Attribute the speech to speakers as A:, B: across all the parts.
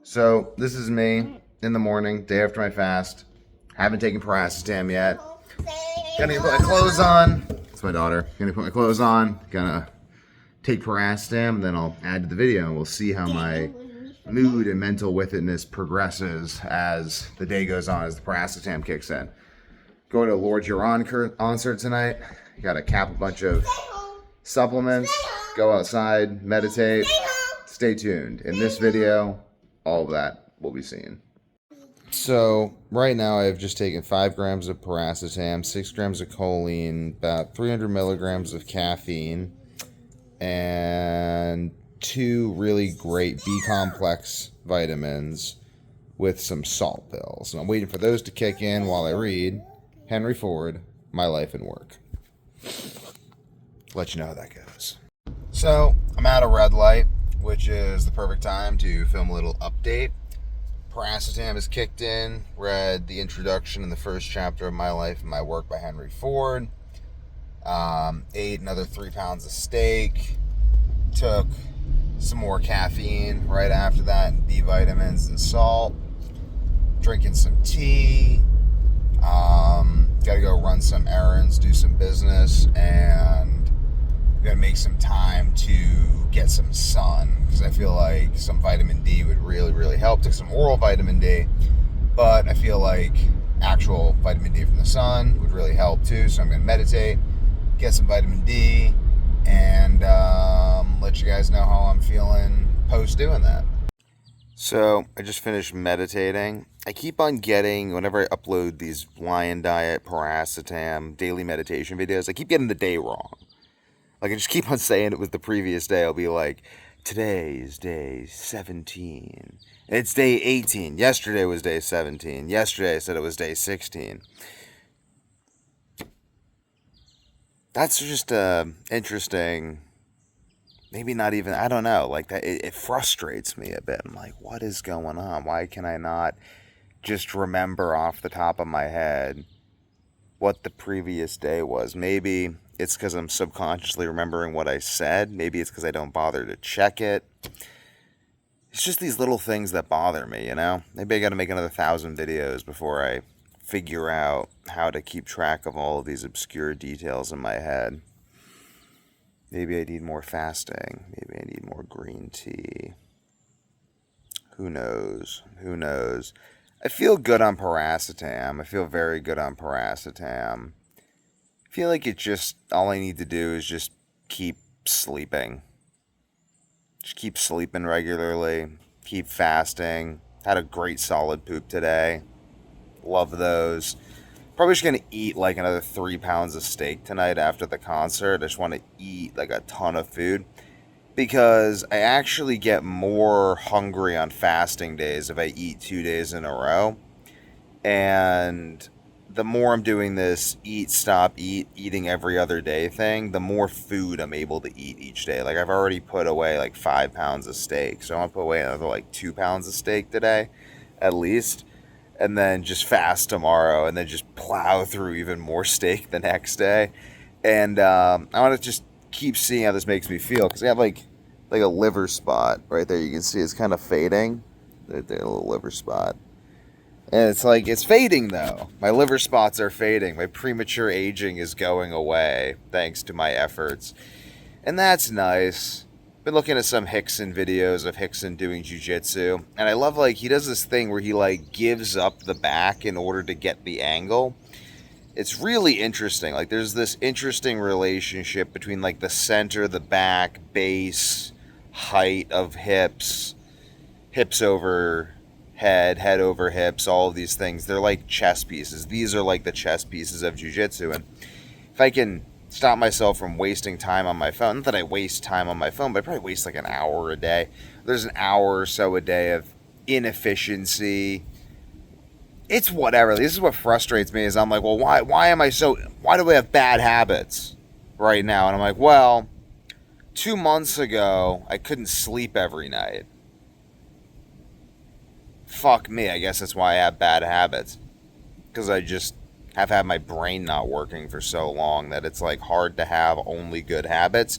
A: So this is me in the morning, day after my fast. Haven't taken Piracetam yet. Gonna put my clothes on. It's my daughter. Gonna put my clothes on. Gonna take Piracetam, then I'll add to the video, and we'll see how my mood and mental witness progresses as the day goes on, as the Piracetam kicks in. Going to a Lord Huron concert tonight. Gotta cap a bunch of supplements. Go outside, meditate. Stay tuned. In this video, all of that will be seen. So right now I've just taken 5 grams of Piracetam, 6 grams of choline, about 300 milligrams of caffeine, and 2 really great B-complex vitamins with some salt pills. And I'm waiting for those to kick in while I read Henry Ford, My Life and Work. Let you know how that goes. So I'm at a red light, which is the perfect time to film a little update. Piracetam has kicked in. Read the introduction in the first chapter of My Life and My Work by Henry Ford. Ate another 3 pounds of steak. Took some more caffeine right after that, and B vitamins and salt. Drinking some tea. Gotta go run some errands, do some business, and I'm gonna make some time to get some sun, because I feel like some vitamin D would really help. Took some oral vitamin D, but I feel like actual vitamin D from the sun would really help too. So I'm going to meditate, get some vitamin D, and let you guys know how I'm feeling post doing that. So I just finished meditating. I keep on getting, whenever I upload these Lion Diet, Piracetam, daily meditation videos, I keep getting the day wrong. Like, I just keep on saying it was the previous day. I'll be like, today is day 17. And it's day 18. Yesterday was day 17. Yesterday I said it was day 16. That's just interesting. Maybe not even, I don't know. Like, that, it frustrates me a bit. I'm like, what is going on? Why can I not just remember off the top of my head what the previous day was? Maybe it's because I'm subconsciously remembering what I said. Maybe it's because I don't bother to check it. It's just these little things that bother me, you know? Maybe I got to make another 1,000 videos before I figure out how to keep track of all of these obscure details in my head. Maybe I need more fasting. Maybe I need more green tea. Who knows? Who knows? I feel good on Piracetam. I feel very good on Piracetam. I feel like it just, all I need to do is just keep sleeping. Just keep sleeping regularly. Keep fasting. Had a great solid poop today. Love those. Probably just going to eat like another 3 pounds of steak tonight after the concert. I just want to eat like a ton of food, because I actually get more hungry on fasting days if I eat 2 days in a row. And the more I'm doing this eat, stop, eating every other day thing, the more food I'm able to eat each day. Like, I've already put away like 5 pounds of steak. So I'm going to put away another like 2 pounds of steak today, at least. And then just fast tomorrow, and then just plow through even more steak the next day. And I want to just keep seeing how this makes me feel, because I have like a liver spot right there. You can see it's kind of fading. Right there, a little liver spot. And it's like, it's fading though. My liver spots are fading. My premature aging is going away thanks to my efforts. And that's nice. Been looking at some Hickson videos of Hickson doing jiu-jitsu. And I love, like, he does this thing where he, like, gives up the back in order to get the angle. It's really interesting. Like, there's this interesting relationship between, like, the center, the back, base, height of hips, hips over head, head over hips, all of these things. They're like chess pieces. These are like the chess pieces of jiu-jitsu. And if I can stop myself from wasting time on my phone, not that I waste time on my phone, but I probably waste like an hour a day. There's an hour or so a day of inefficiency. It's whatever. This is what frustrates me, is I'm like, well, why do I have bad habits right now? And I'm like, well, 2 months ago, I couldn't sleep every night. Fuck me, I guess that's why I have bad habits. Because I just have had my brain not working for so long that it's like hard to have only good habits.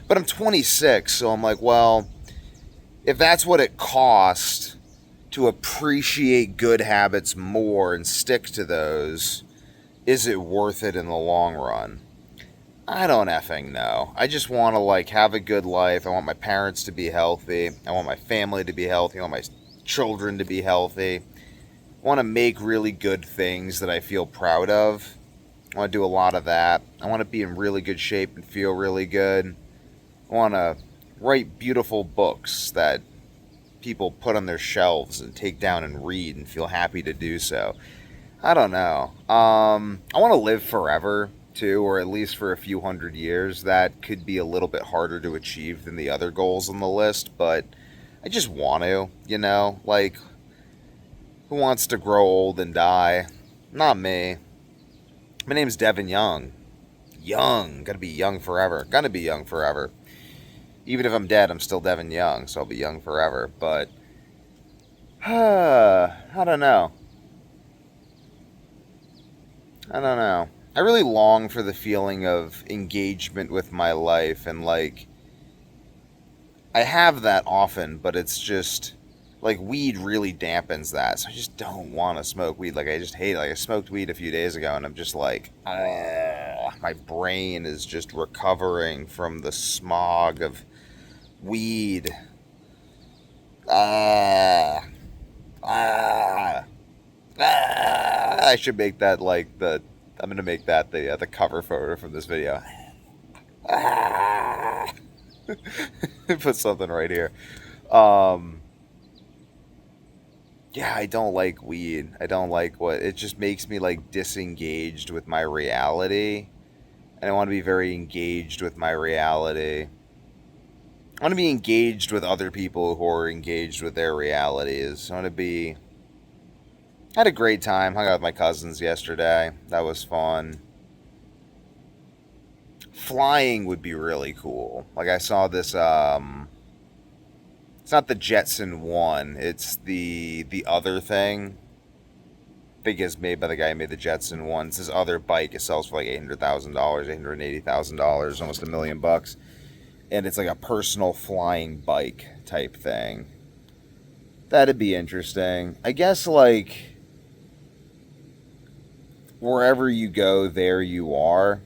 A: But I'm 26, so I'm like, well, if that's what it cost to appreciate good habits more and stick to those, is it worth it in the long run? I don't effing know. I just want to like have a good life. I want my parents to be healthy. I want my family to be healthy. I want my children to be healthy. I want to make really good things that I feel proud of. I want to do a lot of that. I want to be in really good shape and feel really good. I want to write beautiful books that people put on their shelves and take down and read and feel happy to do so. I don't know. I want to live forever too, or at least for a few hundred years. That could be a little bit harder to achieve than the other goals on the list, but I just want to, like, who wants to grow old and die? Not me. My name's Devin Young. Young. Gotta be young forever. Gonna be young forever. Even if I'm dead, I'm still Devin Young, so I'll be young forever. But, I don't know. I really long for the feeling of engagement with my life, and, like, I have that often, but it's just, like, weed really dampens that, so I just don't want to smoke weed. Like, I just hate it. Like, I smoked weed a few days ago, and I'm just like, my brain is just recovering from the smog of weed. I should make that, like, I'm gonna make that the cover photo from this video. Put something right here. Yeah, I don't like weed. I don't like what it just makes me like disengaged with my reality. And I want to be very engaged with my reality. I want to be engaged with other people who are engaged with their realities. I want to be. I had a great time. Hung out with my cousins yesterday. That was fun. Flying would be really cool. Like I saw this. It's not the Jetson one. It's the other thing. I think it's made by the guy who made the Jetson one. It's this other bike. It sells for like $800,000, $880,000, almost $1,000,000, and it's like a personal flying bike type thing. That'd be interesting. I guess like wherever you go, there you are.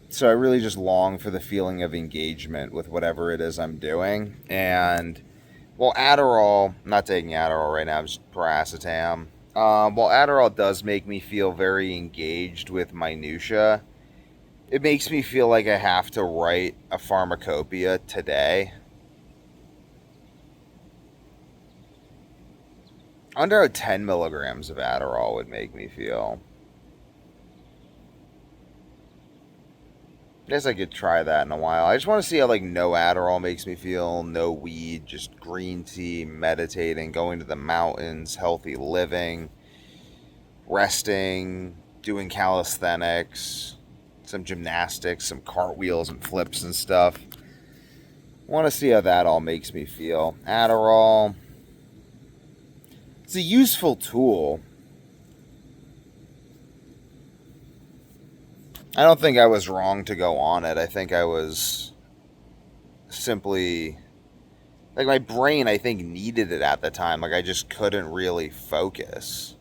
A: So I really just long for the feeling of engagement with whatever it is I'm doing. And, well, Adderall, I'm not taking Adderall right now, I'm just Piracetam. Well, Adderall does make me feel very engaged with minutia. It makes me feel like I have to write a pharmacopoeia today. Under 10 milligrams of Adderall would make me feel. I guess I could try that in a while. I just want to see how, like, no Adderall makes me feel, no weed, just green tea, meditating, going to the mountains, healthy living, resting, doing calisthenics, some gymnastics, some cartwheels and flips and stuff. I want to see how that all makes me feel. Adderall. It's a useful tool. I don't think I was wrong to go on it. I think I was simply, like, my brain, I think, needed it at the time. Like, I just couldn't really focus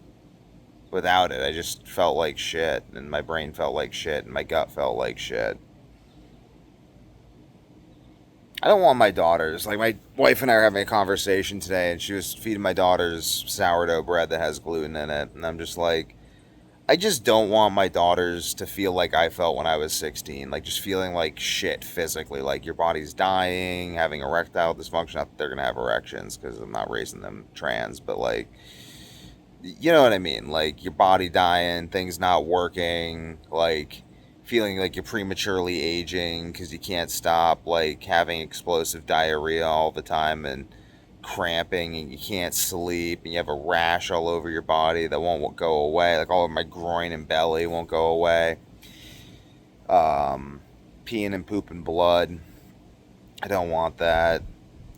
A: without it. I just felt like shit, and my brain felt like shit, and my gut felt like shit. I don't want my daughters, like, my wife and I were having a conversation today, and she was feeding my daughters sourdough bread that has gluten in it, and I'm just like, I just don't want my daughters to feel like I felt when I was 16. Like, just feeling like shit physically. Like, your body's dying, having erectile dysfunction. Not that they're going to have erections because I'm not raising them trans. But, like, you know what I mean? Like, your body dying, things not working. Like, feeling like you're prematurely aging because you can't stop. Like, having explosive diarrhea all the time and cramping, and you can't sleep, and you have a rash all over your body that won't go away, like all over my groin and belly won't go away. Peeing and pooping blood. I don't want that.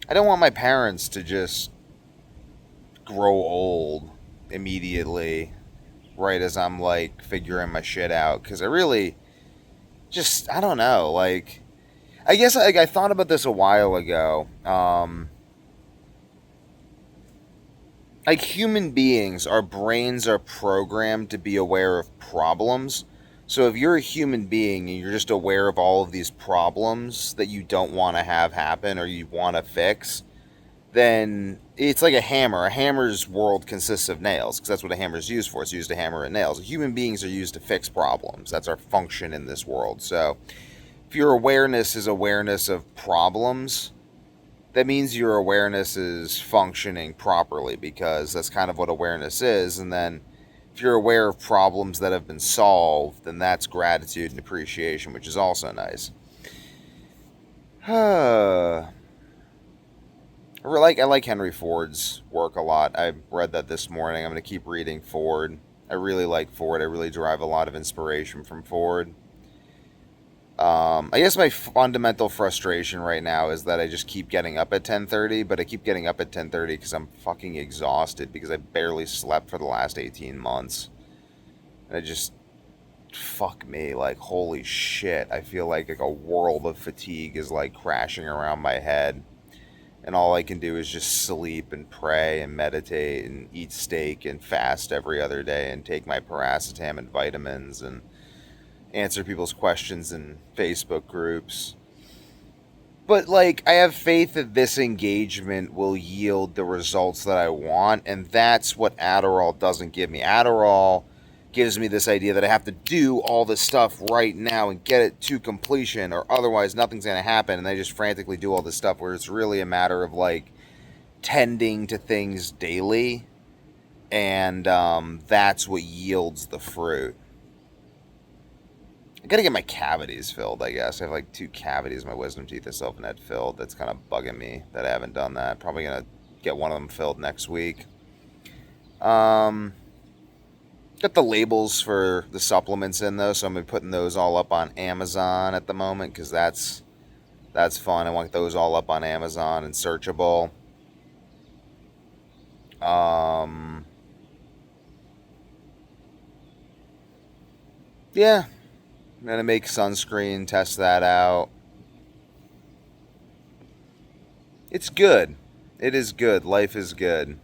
A: I don't want my parents to just grow old immediately right as I'm like figuring my shit out, because I really just, I don't know, like, I guess I thought about this a while ago. like human beings, our brains are programmed to be aware of problems. So if you're a human being and you're just aware of all of these problems that you don't want to have happen or you want to fix, then it's like a hammer. A hammer's world consists of nails because that's what a hammer is used for. It's used to hammer in nails. Human beings are used to fix problems. That's our function in this world. So if your awareness is awareness of problems, that means your awareness is functioning properly because that's kind of what awareness is. And then if you're aware of problems that have been solved, then that's gratitude and appreciation, which is also nice. I like Henry Ford's work a lot. I read that this morning. I'm going to keep reading Ford. I really like Ford. I really derive a lot of inspiration from Ford. I guess my fundamental frustration right now is that I just keep getting up at 10:30, but I keep getting up at 10:30 because I'm fucking exhausted because I barely slept for the last 18 months. And I just, fuck me, like, holy shit. I feel like a world of fatigue is, like, crashing around my head. And all I can do is just sleep and pray and meditate and eat steak and fast every other day and take my Piracetam and vitamins and answer people's questions in Facebook groups. But, like, I have faith that this engagement will yield the results that I want, and that's what Adderall doesn't give me. Adderall gives me this idea that I have to do all this stuff right now and get it to completion, or otherwise nothing's going to happen, and I just frantically do all this stuff where it's really a matter of, like, tending to things daily, and that's what yields the fruit. I gotta get my cavities filled, I guess. I have like 2 cavities in my wisdom teeth I still haven't had filled. That's kind of bugging me that I haven't done that. Probably gonna get one of them filled next week. Got the labels for the supplements in though, so I'm gonna be putting those all up on Amazon at the moment because that's fun. I want those all up on Amazon and searchable. Yeah. I'm going to make sunscreen, test that out. It's good. It is good. Life is good.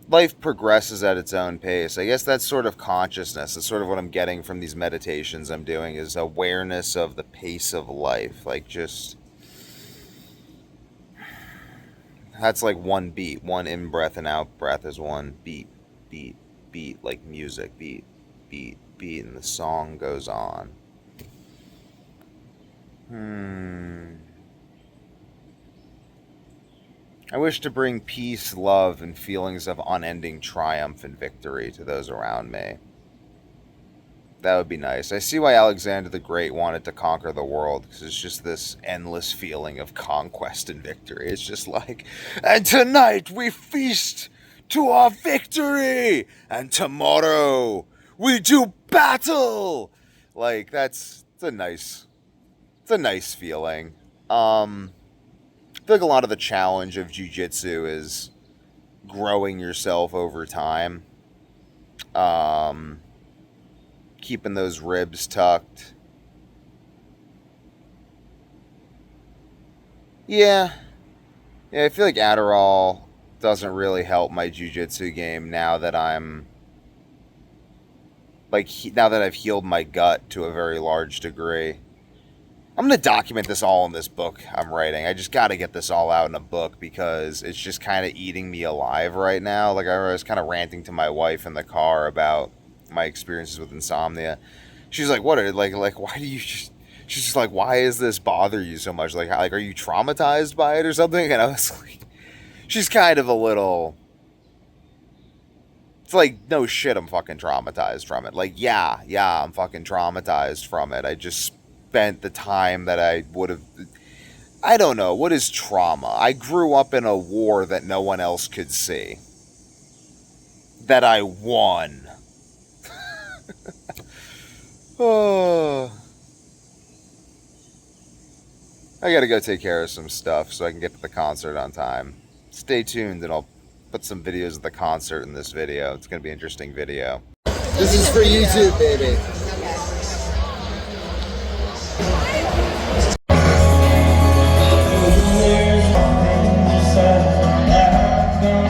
A: Life progresses at its own pace. I guess that's sort of consciousness. That's sort of what I'm getting from these meditations I'm doing is awareness of the pace of life. Like just... That's like one beat. One in-breath and out-breath is one beat. Beat. Beat. Like music. Beat. Beat. Beat, and the song goes on. I wish to bring peace, love, and feelings of unending triumph and victory to those around me. That would be nice. I see why Alexander the Great wanted to conquer the world, because it's just this endless feeling of conquest and victory. It's just like, and tonight we feast to our victory, and tomorrow we do battle. Like it's a nice feeling. I feel like a lot of the challenge of jiu-jitsu is growing yourself over time. Keeping those ribs tucked. Yeah, I feel like Adderall doesn't really help my jiu-jitsu game now that I'm now that I've healed my gut to a very large degree. I'm going to document this all in this book I'm writing. I just got to get this all out in a book because it's just kind of eating me alive right now. Like I was kind of ranting to my wife in the car about my experiences with insomnia. She's like, "What are like why do you just?" She's just like, "Why is this bother you so much? Like are you traumatized by it or something?" And I was like, she's kind of a little. It's like, no shit, I'm fucking traumatized from it. Like, yeah, I'm fucking traumatized from it. I just spent the time that I would have... I don't know. What is trauma? I grew up in a war that no one else could see. That I won. Oh. I gotta go take care of some stuff so I can get to the concert on time. Stay tuned and I'll put some videos of the concert in this video. It's going to be an interesting video. This is for YouTube, baby. Okay.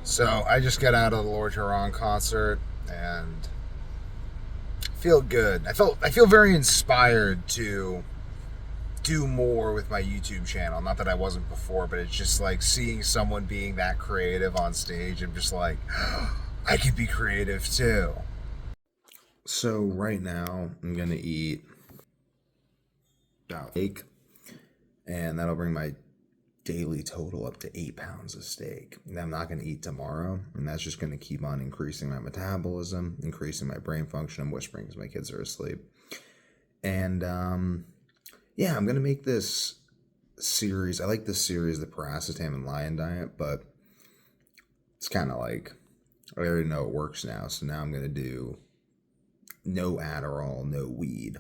A: So I just got out of the Lord Huron concert and feel good. I feel very inspired to do more with my YouTube channel. Not that I wasn't before, but it's just like seeing someone being that creative on stage. I'm just like, I could be creative too. So right now I'm gonna eat steak, and that'll bring my daily total up to 8 pounds of steak. And I'm not going to eat tomorrow, and that's just going to keep on increasing my metabolism, increasing my brain function. I'm whispering because my kids are asleep. And yeah, I'm going to make this series. I like this series, the Piracetam and Lion Diet, but it's kind of like, I already know it works now. So now I'm going to do no Adderall, no weed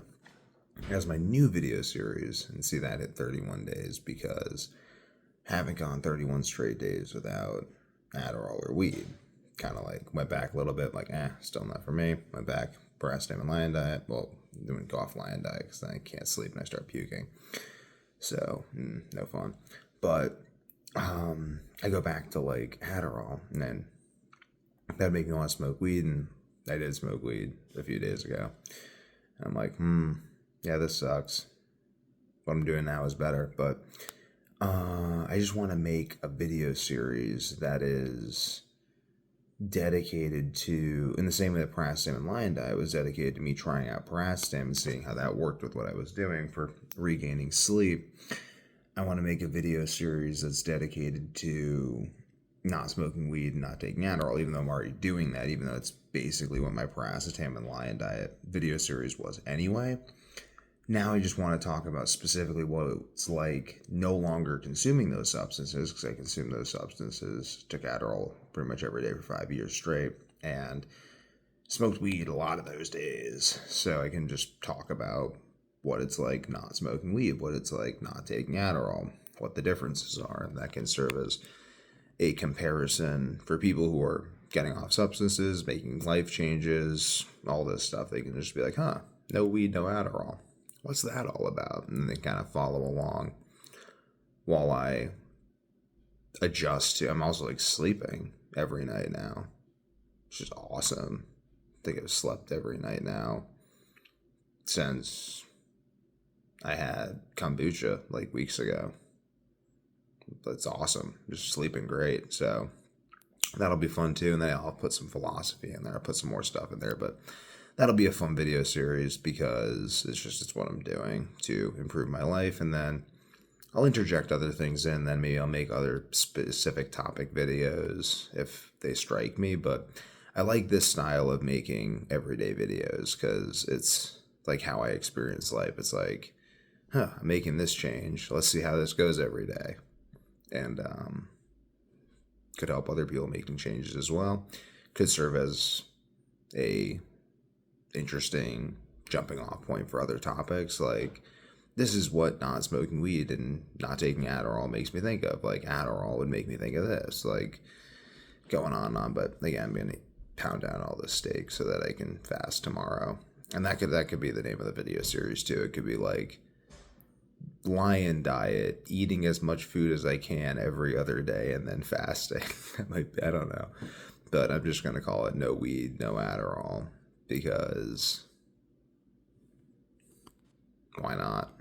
A: as my new video series, and see that hit 31 days, because haven't gone 31 straight days without Adderall or weed. Kind of like went back a little bit, like, still not for me. Went back, Piracetam and Lion Diet. Well, doing off Lion Diet because then I can't sleep and I start puking. So, no fun. But I go back to like Adderall, and then that'd make me want to smoke weed, and I did smoke weed a few days ago. And I'm like, yeah, this sucks. What I'm doing now is better, but I just want to make a video series that is dedicated to, in the same way that Piracetam and Lion Diet was dedicated to me trying out Piracetam and seeing how that worked with what I was doing for regaining sleep. I want to make a video series that's dedicated to not smoking weed and not taking Adderall, even though I'm already doing that, even though it's basically what my Piracetam and Lion Diet video series was anyway. Now I just want to talk about specifically what it's like no longer consuming those substances, because I consumed those substances, took Adderall pretty much every day for 5 years straight, and smoked weed a lot of those days. So I can just talk about what it's like not smoking weed, what it's like not taking Adderall, what the differences are, and that can serve as a comparison for people who are getting off substances, making life changes, all this stuff. They can just be like, no weed, no Adderall. What's that all about? And they kind of follow along while I adjust to. I'm also like sleeping every night now. It's just awesome. I think I've slept every night now since I had kombucha like weeks ago. That's awesome. Just sleeping great. So that'll be fun too. And then I'll put some philosophy in there. I'll put some more stuff in there, but that'll be a fun video series because it's what I'm doing to improve my life. And then I'll interject other things in, then maybe I'll make other specific topic videos if they strike me. But I like this style of making everyday videos because it's like how I experience life. It's like, I'm making this change. Let's see how this goes every day. And could help other people making changes as well. Could serve as a interesting jumping off point for other topics. Like, this is what not smoking weed and not taking Adderall makes me think of. Like, Adderall would make me think of this. Like, going on and on. But again, I'm gonna pound down all this steak so that I can fast tomorrow. And that could be the name of the video series too. It could be like Lion Diet, eating as much food as I can every other day and then fasting. I don't know. But I'm just gonna call it no weed, no Adderall. Because why not?